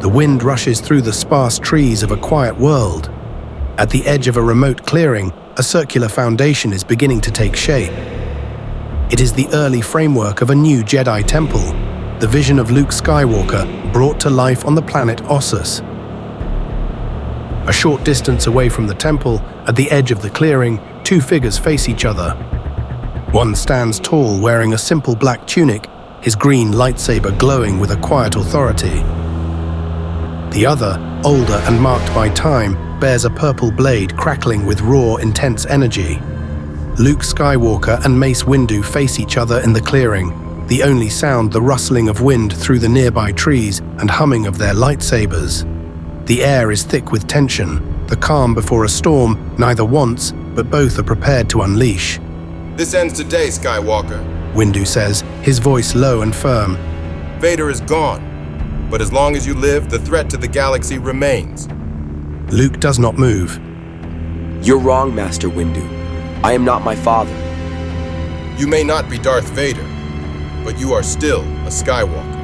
The wind rushes through the sparse trees of a quiet world. At the edge of a remote clearing, a circular foundation is beginning to take shape. It is the early framework of a new Jedi temple, the vision of Luke Skywalker brought to life on the planet Ossus. A short distance away from the temple, at the edge of the clearing, two figures face each other. One stands tall, wearing a simple black tunic, his green lightsaber glowing with a quiet authority. The other, older and marked by time, bears a purple blade crackling with raw, intense energy. Luke Skywalker and Mace Windu face each other in the clearing, the only sound the rustling of wind through the nearby trees and humming of their lightsabers. The air is thick with tension, the calm before a storm neither wants, but both are prepared to unleash. "This ends today, Skywalker," Windu says, his voice low and firm. "Vader is gone, but as long as you live, the threat to the galaxy remains." Luke does not move. "You're wrong, Master Windu. I am not my father." "You may not be Darth Vader, but you are still a Skywalker."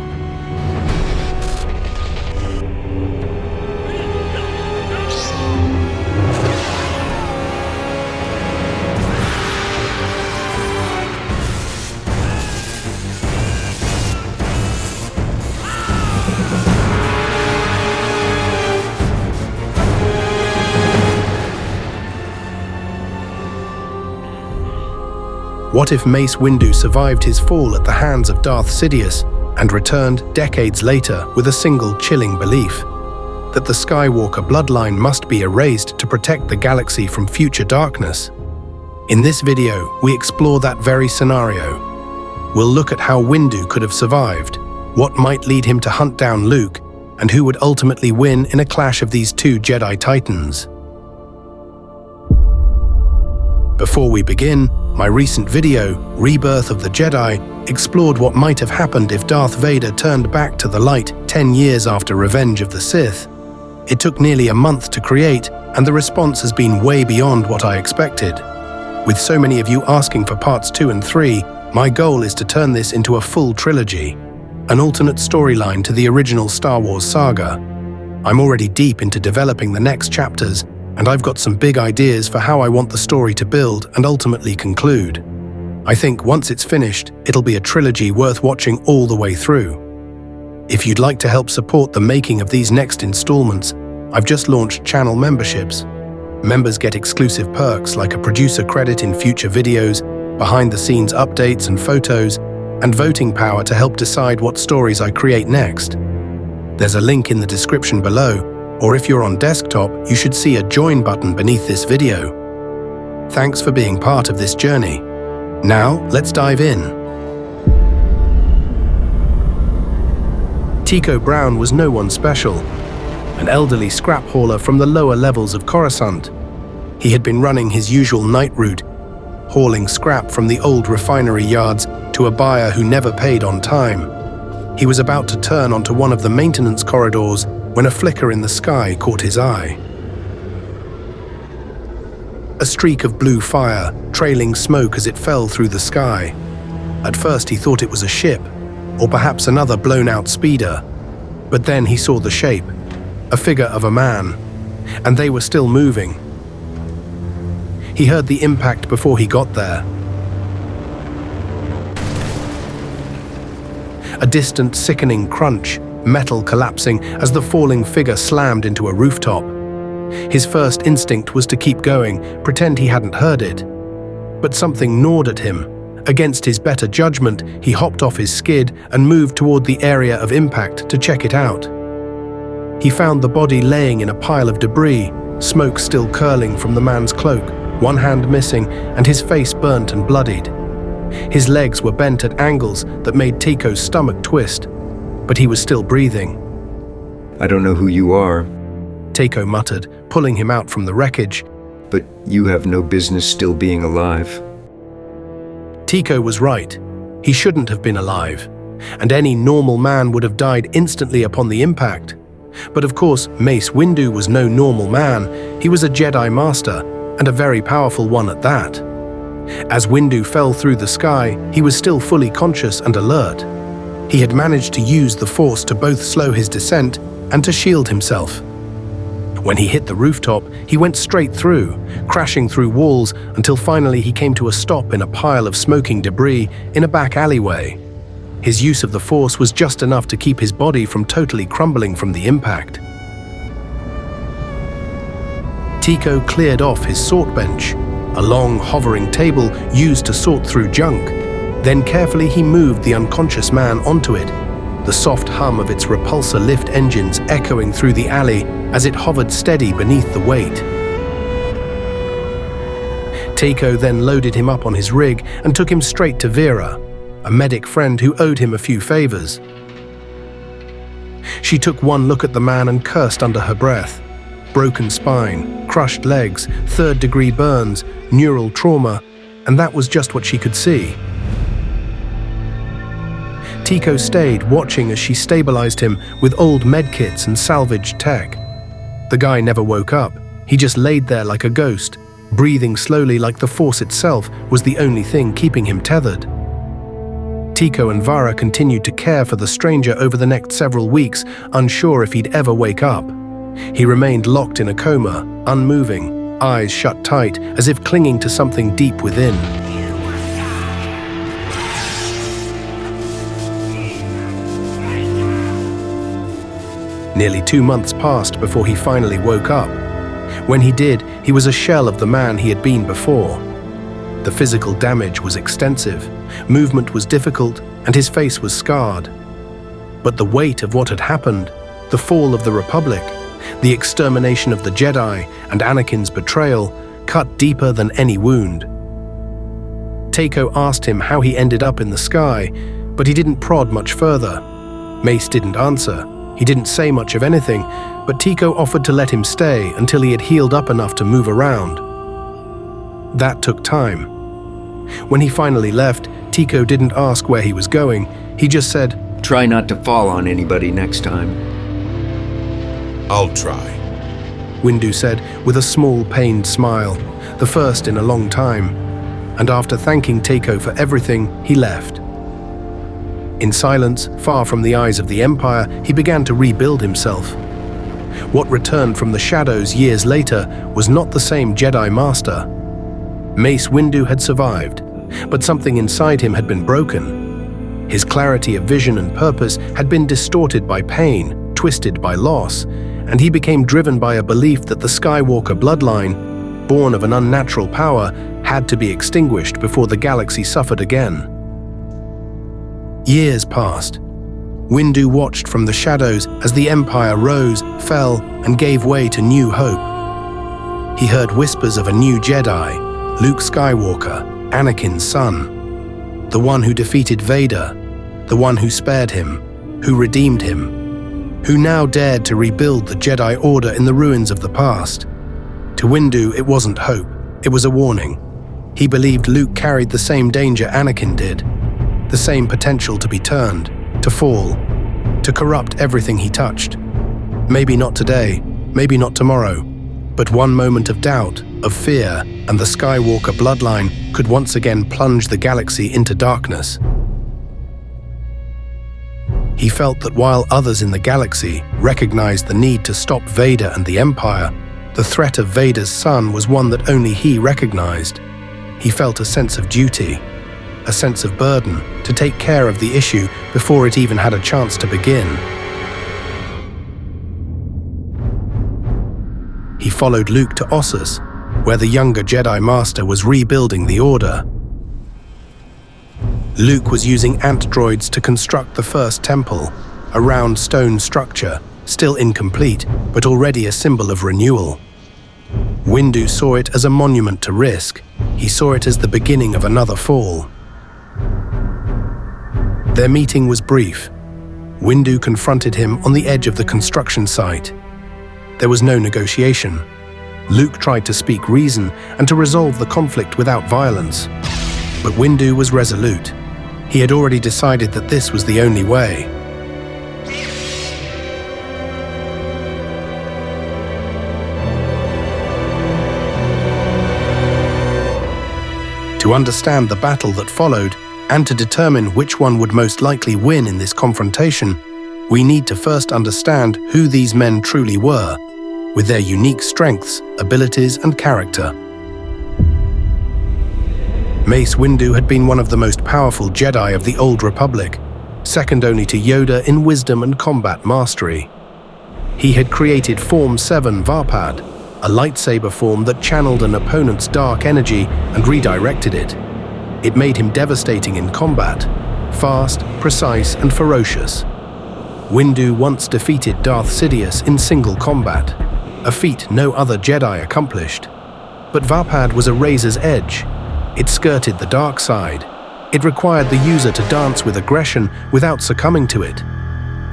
What if Mace Windu survived his fall at the hands of Darth Sidious and returned decades later with a single chilling belief? That the Skywalker bloodline must be erased to protect the galaxy from future darkness. In this video, we explore that very scenario. We'll look at how Windu could have survived, what might lead him to hunt down Luke, and who would ultimately win in a clash of these two Jedi Titans. Before we begin, my recent video, Rebirth of the Jedi, explored what might have happened if Darth Vader turned back to the light 10 years after Revenge of the Sith. It took nearly a month to create, and the response has been way beyond what I expected. With so many of you asking for parts 2 and 3, my goal is to turn this into a full trilogy, an alternate storyline to the original Star Wars saga. I'm already deep into developing the next chapters, and I've got some big ideas for how I want the story to build and ultimately conclude. I think once it's finished, it'll be a trilogy worth watching all the way through. If you'd like to help support the making of these next installments, I've just launched channel memberships. Members get exclusive perks like a producer credit in future videos, behind-the-scenes updates and photos, and voting power to help decide what stories I create next. There's a link in the description below, or if you're on desktop, you should see a join button beneath this video. Thanks for being part of this journey. Now, let's dive in. Tiko Brown was no one special, an elderly scrap hauler from the lower levels of Coruscant. He had been running his usual night route, hauling scrap from the old refinery yards to a buyer who never paid on time. He was about to turn onto one of the maintenance corridors when a flicker in the sky caught his eye. A streak of blue fire, trailing smoke as it fell through the sky. At first he thought it was a ship, or perhaps another blown-out speeder. But then he saw the shape, a figure of a man, and they were still moving. He heard the impact before he got there. A distant, sickening crunch, metal collapsing as the falling figure slammed into a rooftop. His first instinct was to keep going, pretend he hadn't heard it. But something gnawed at him. Against his better judgment, he hopped off his skid and moved toward the area of impact to check it out. He found the body laying in a pile of debris, smoke still curling from the man's cloak, one hand missing, and his face burnt and bloodied. His legs were bent at angles that made Tiko's stomach twist, but he was still breathing. "I don't know who you are," Tiko muttered, pulling him out from the wreckage. "but you have no business still being alive." Tiko was right. He shouldn't have been alive, and any normal man would have died instantly upon the impact. But of course, Mace Windu was no normal man. He was a Jedi Master, and a very powerful one at that. As Windu fell through the sky, he was still fully conscious and alert. He had managed to use the Force to both slow his descent and to shield himself. When he hit the rooftop, he went straight through, crashing through walls until finally he came to a stop in a pile of smoking debris in a back alleyway. His use of the Force was just enough to keep his body from totally crumbling from the impact. Tiko cleared off his sort bench, a long, hovering table used to sort through junk. Then carefully he moved the unconscious man onto it, the soft hum of its repulsor lift engines echoing through the alley as it hovered steady beneath the weight. Tiko then loaded him up on his rig and took him straight to Vera, a medic friend who owed him a few favors. She took one look at the man and cursed under her breath. Broken spine, crushed legs, third-degree burns, neural trauma, and that was just what she could see. Tiko stayed, watching as she stabilized him with old medkits and salvaged tech. The guy never woke up. He just laid there like a ghost, breathing slowly like the Force itself was the only thing keeping him tethered. Tiko and Vara continued to care for the stranger over the next several weeks, unsure if he'd ever wake up. He remained locked in a coma, unmoving, eyes shut tight, as if clinging to something deep within. Nearly 2 months passed before he finally woke up. When he did, he was a shell of the man he had been before. The physical damage was extensive, movement was difficult, and his face was scarred. But the weight of what had happened, the fall of the Republic, the extermination of the Jedi, and Anakin's betrayal, cut deeper than any wound. Tiko asked him how he ended up in the sky, but he didn't prod much further. Mace didn't answer. He didn't say much of anything, but Tiko offered to let him stay until he had healed up enough to move around. That took time. When he finally left, Tiko didn't ask where he was going. He just said, Try not to fall on anybody next time. I'll try. Windu said with a small, pained smile, the first in a long time. And after thanking Tiko for everything, he left. In silence, far from the eyes of the Empire, he began to rebuild himself. What returned from the shadows years later was not the same Jedi Master. Mace Windu had survived, but something inside him had been broken. His clarity of vision and purpose had been distorted by pain, twisted by loss, and he became driven by a belief that the Skywalker bloodline, born of an unnatural power, had to be extinguished before the galaxy suffered again. Years passed. Windu watched from the shadows as the Empire rose, fell, and gave way to new hope. He heard whispers of a new Jedi, Luke Skywalker, Anakin's son, the one who defeated Vader, the one who spared him, who redeemed him, who now dared to rebuild the Jedi Order in the ruins of the past. To Windu, it wasn't hope, it was a warning. He believed Luke carried the same danger Anakin did, the same potential to be turned, to fall, to corrupt everything he touched. Maybe not today, maybe not tomorrow, but one moment of doubt, of fear, and the Skywalker bloodline could once again plunge the galaxy into darkness. He felt that while others in the galaxy recognized the need to stop Vader and the Empire, the threat of Vader's son was one that only he recognized. He felt a sense of duty, a sense of burden to take care of the issue before it even had a chance to begin. He followed Luke to Ossus, where the younger Jedi Master was rebuilding the Order. Luke was using ant droids to construct the first temple, a round stone structure, still incomplete, but already a symbol of renewal. Windu saw it as a monument to risk. He saw it as the beginning of another fall. Their meeting was brief. Windu confronted him on the edge of the construction site. There was no negotiation. Luke tried to speak reason and to resolve the conflict without violence. But Windu was resolute. He had already decided that this was the only way. To understand the battle that followed, and to determine which one would most likely win in this confrontation, We need to first understand who these men truly were, with their unique strengths, abilities, and character. Mace Windu had been one of the most powerful Jedi of the Old Republic, second only to Yoda in wisdom and combat mastery. He had created Form 7 Varpad, a lightsaber form that channeled an opponent's dark energy and redirected it. It made him devastating in combat, fast, precise, and ferocious. Windu once defeated Darth Sidious in single combat, a feat no other Jedi accomplished. But Varpad was a razor's edge. It skirted the dark side. It required the user to dance with aggression without succumbing to it.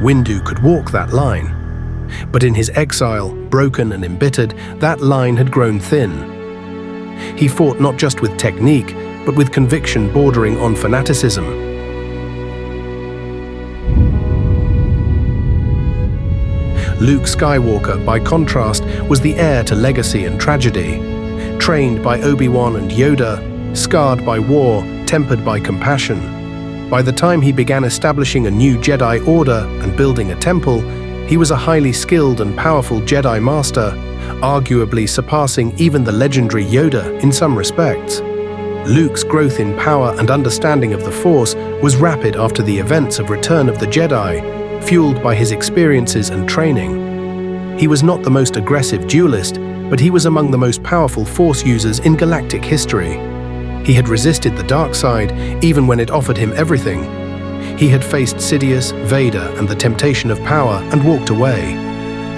Windu could walk that line. But in his exile, broken and embittered, that line had grown thin. He fought not just with technique, but with conviction bordering on fanaticism. Luke Skywalker, by contrast, was the heir to legacy and tragedy. Trained by Obi-Wan and Yoda, scarred by war, tempered by compassion. By the time he began establishing a new Jedi Order and building a temple, he was a highly skilled and powerful Jedi Master, arguably surpassing even the legendary Yoda in some respects. Luke's growth in power and understanding of the Force was rapid after the events of Return of the Jedi, fueled by his experiences and training. He was not the most aggressive duelist, but he was among the most powerful Force users in galactic history. He had resisted the dark side, even when it offered him everything. He had faced Sidious, Vader, and the temptation of power and walked away.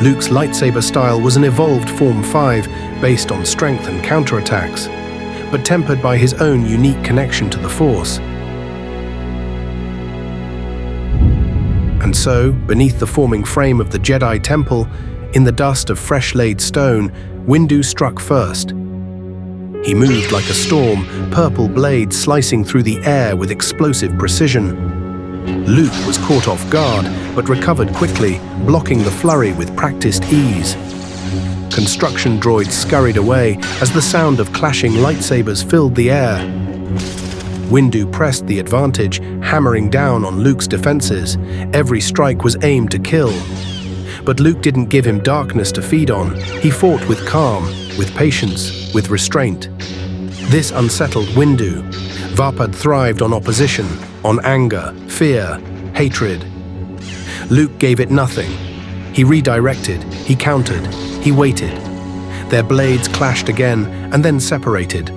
Luke's lightsaber style was an evolved Form 5 based on strength and counterattacks, but tempered by his own unique connection to the Force. And so, beneath the forming frame of the Jedi Temple, in the dust of fresh-laid stone, Windu struck first. He moved like a storm, purple blades slicing through the air with explosive precision. Luke was caught off guard, but recovered quickly, blocking the flurry with practiced ease. Construction droids scurried away as the sound of clashing lightsabers filled the air. Windu pressed the advantage, hammering down on Luke's defenses. Every strike was aimed to kill. But Luke didn't give him darkness to feed on. He fought with calm, with patience, with restraint. This unsettled Windu. Varpad thrived on opposition, on anger, fear, hatred. Luke gave it nothing. He redirected, he countered, he waited. Their blades clashed again and then separated.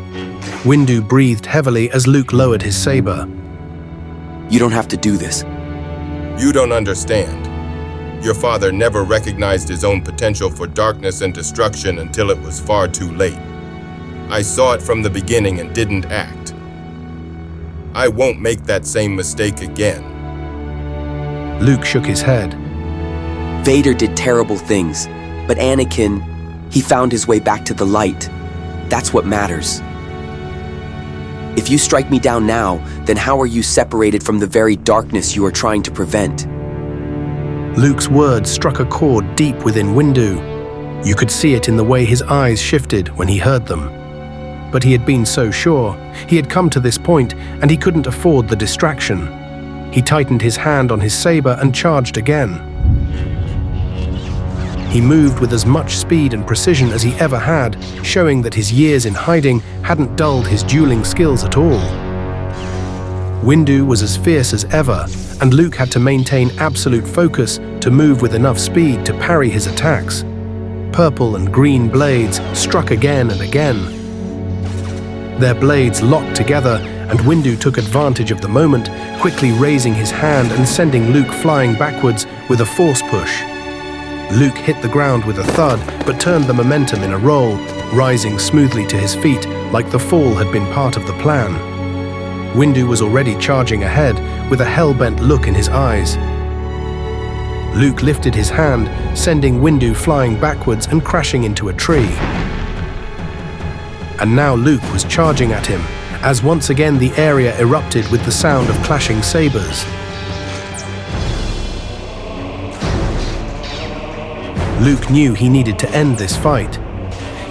Windu breathed heavily as Luke lowered his saber. You don't have to do this. You don't understand. Your father never recognized his own potential for darkness and destruction until it was far too late. I saw it from the beginning and didn't act. I won't make that same mistake again. Luke shook his head. Vader did terrible things, but Anakin, he found his way back to the light. That's what matters. If you strike me down now, then how are you separated from the very darkness you are trying to prevent? Luke's words struck a chord deep within Windu. You could see it in the way his eyes shifted when he heard them. But he had been so sure. He had come to this point, and he couldn't afford the distraction. He tightened his hand on his saber and charged again. He moved with as much speed and precision as he ever had, showing that his years in hiding hadn't dulled his dueling skills at all. Windu was as fierce as ever, and Luke had to maintain absolute focus to move with enough speed to parry his attacks. Purple and green blades struck again and again. Their blades locked together, and Windu took advantage of the moment, quickly raising his hand and sending Luke flying backwards with a force push. Luke hit the ground with a thud, but turned the momentum in a roll, rising smoothly to his feet like the fall had been part of the plan. Windu was already charging ahead, with a hell-bent look in his eyes. Luke lifted his hand, sending Windu flying backwards and crashing into a tree. And now Luke was charging at him, as once again the area erupted with the sound of clashing sabers. Luke knew he needed to end this fight.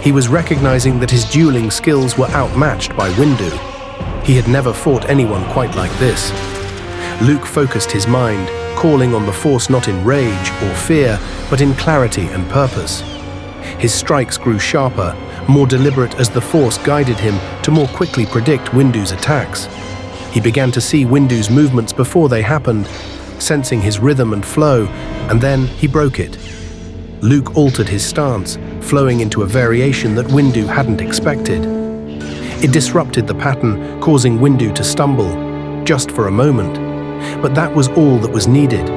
He was recognizing that his dueling skills were outmatched by Windu. He had never fought anyone quite like this. Luke focused his mind, calling on the Force not in rage or fear, but in clarity and purpose. His strikes grew sharper, more deliberate as the Force guided him to more quickly predict Windu's attacks. He began to see Windu's movements before they happened, sensing his rhythm and flow, and then he broke it. Luke altered his stance, flowing into a variation that Windu hadn't expected. It disrupted the pattern, causing Windu to stumble, just for a moment. But that was all that was needed.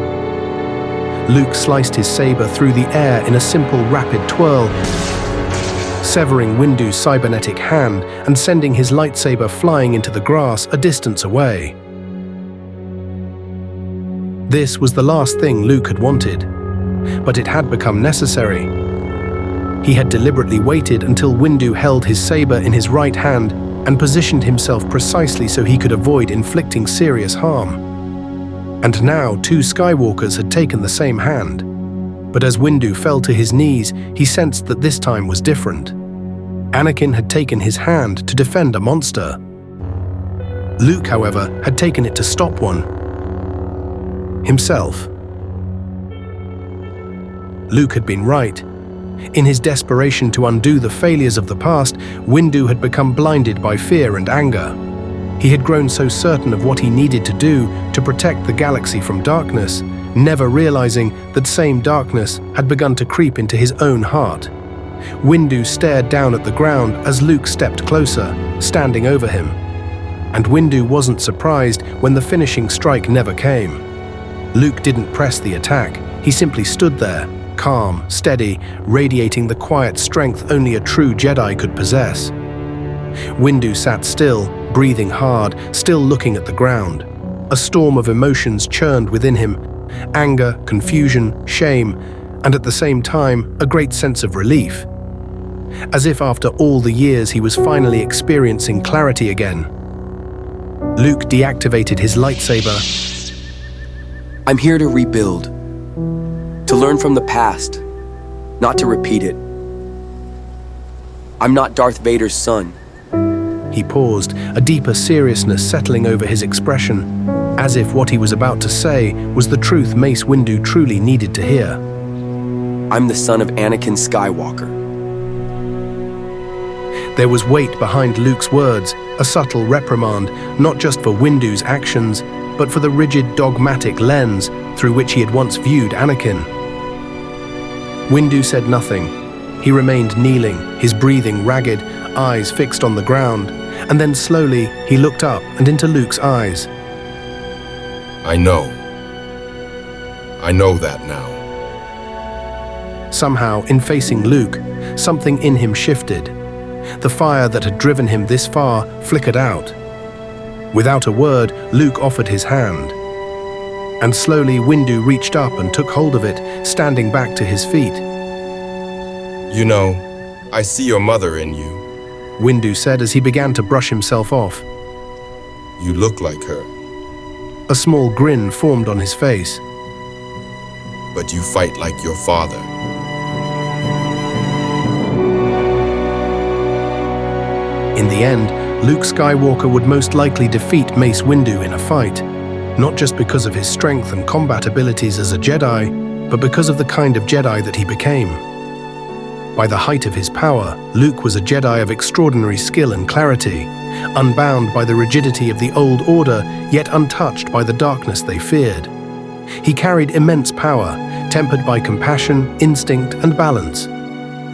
Luke sliced his saber through the air in a simple, rapid twirl, severing Windu's cybernetic hand and sending his lightsaber flying into the grass a distance away. This was the last thing Luke had wanted, but it had become necessary. He had deliberately waited until Windu held his saber in his right hand and positioned himself precisely so he could avoid inflicting serious harm. And now 2 Skywalkers had taken the same hand. But as Windu fell to his knees, he sensed that this time was different. Anakin had taken his hand to defend a monster. Luke, however, had taken it to stop one. Himself. Luke had been right. In his desperation to undo the failures of the past, Windu had become blinded by fear and anger. He had grown so certain of what he needed to do to protect the galaxy from darkness, never realizing that same darkness had begun to creep into his own heart. Windu stared down at the ground as Luke stepped closer, standing over him. And Windu wasn't surprised when the finishing strike never came. Luke didn't press the attack, he simply stood there, calm, steady, radiating the quiet strength only a true Jedi could possess. Windu sat still, breathing hard, still looking at the ground. A storm of emotions churned within him: anger, confusion, shame, and at the same time, a great sense of relief. As if after all the years he was finally experiencing clarity again. Luke deactivated his lightsaber. I'm here to rebuild, to learn from the past, not to repeat it. I'm not Darth Vader's son. He paused, a deeper seriousness settling over his expression, as if what he was about to say was the truth Mace Windu truly needed to hear. I'm the son of Anakin Skywalker. There was weight behind Luke's words, a subtle reprimand, not just for Windu's actions, but for the rigid, dogmatic lens through which he had once viewed Anakin. Windu said nothing. He remained kneeling, his breathing ragged, eyes fixed on the ground, and then slowly he looked up and into Luke's eyes. I know that now. Somehow, in facing Luke, something in him shifted. The fire that had driven him this far flickered out. Without a word, Luke offered his hand. And slowly Windu reached up and took hold of it, standing back to his feet. You know, I see your mother in you. Windu said as he began to brush himself off. You look like her, A small grin formed on his face. but you fight like your father. In the end, Luke Skywalker would most likely defeat Mace Windu in a fight, not just because of his strength and combat abilities as a Jedi, but because of the kind of Jedi that he became. By the height of his power, Luke was a Jedi of extraordinary skill and clarity, unbound by the rigidity of the old order, yet untouched by the darkness they feared. He carried immense power, tempered by compassion, instinct, and balance.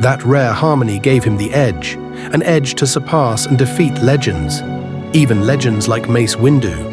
That rare harmony gave him the edge, an edge to surpass and defeat legends, even legends like Mace Windu.